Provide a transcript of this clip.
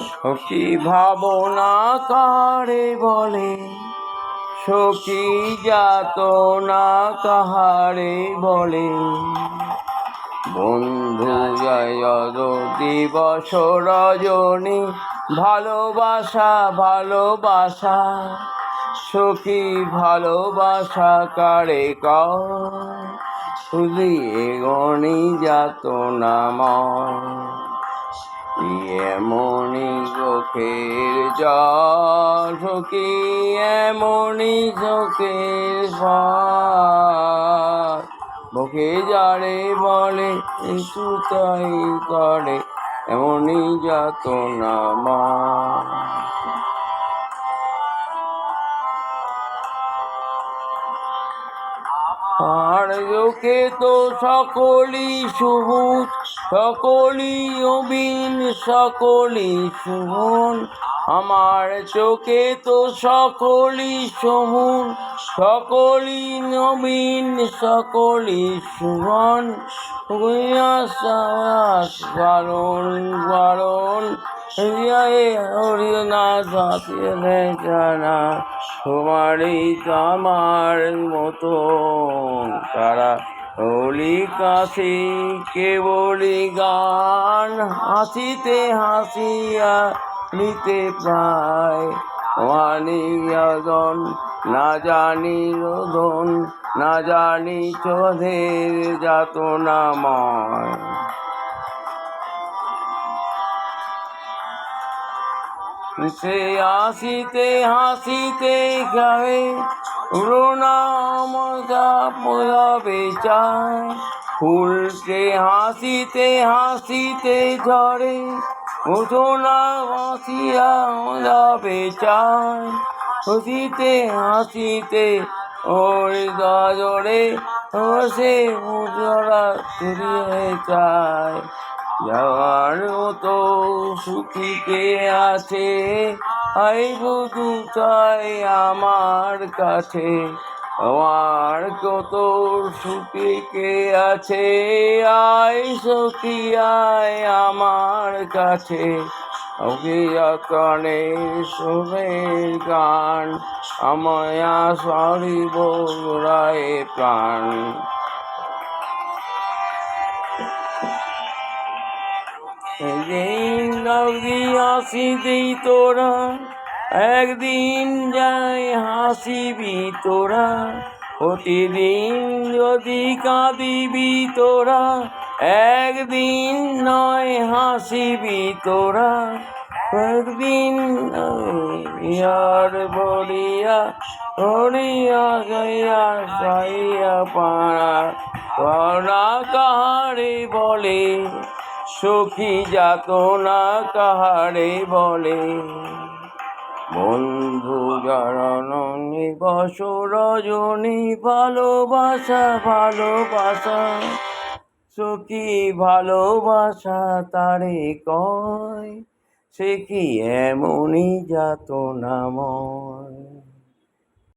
সখী ভাবনা কাহারে বলে, সখী যাতনা কাহারে বলে। বন্ধু জয় দিবস রজনী, ভালোবাসা ভালোবাসা। সখী ভালোবাসা কারে কয়, শুধিয়ে গণি যাতনাময়। এমনি চোখের জল সখী, এমনি চোখের জল। মুখে যারে বলে একটু তাই করে, এমনি যাতনাময়। আর চোখে তো সকলই সবুজ, সকলই অবিন, সকলই শুভন। আমার চোখে তো সকলই সবুজ, সকলই নবীন, সকলই শুভন। বারণ বারণ হরিনাথ জানা, তোমারই আমার মতো তারা হলি কাছে কেবলি গান। হাসিতে হাসিয়া নিতে প্রায় মানিয়াজন, না জানি রোদন, না জানি চোধের যাতনাময়। সে হাসিতে হাসিতে গায়ে রোনামতা পোড়াবে চায়। ফুলকে হাসিতে হাসিতে ঝরে, ওঠোনা হাসিয়া যাবে চায়। হাসিতে হাসিতে ওরে গাজরে সে মুজরা চুরিয়ে চায়। যাওয়ার মতো সুখী কে আছে, আই বধু চাই আমার কাছে। আমার কত সুখী কে আছে, আই সখী আয় আমার কাছে। অভিয়াতনে সুরের গান, আমায়া সারিব রায় প্রাণ। একদিন হাসিবি তোরা, একদিন যাই হাসিবি তোরা। প্রতিদিন যদি কাঁদিবি তোরা, একদিন নয় হাসিবি তোরা। একদিন ইয়ার বলিয়া হরিয়া গাইয়া সাইয়া পাড়া, পাড়া কাহারে বলে, সখী যাতনা কাহারে বলে। বন্ধু জড়ন নিবস রজনী, ভালোবাসা ভালোবাসা। সখী ভালোবাসা তারে কয়, সে কি এমনি যাতনাময়।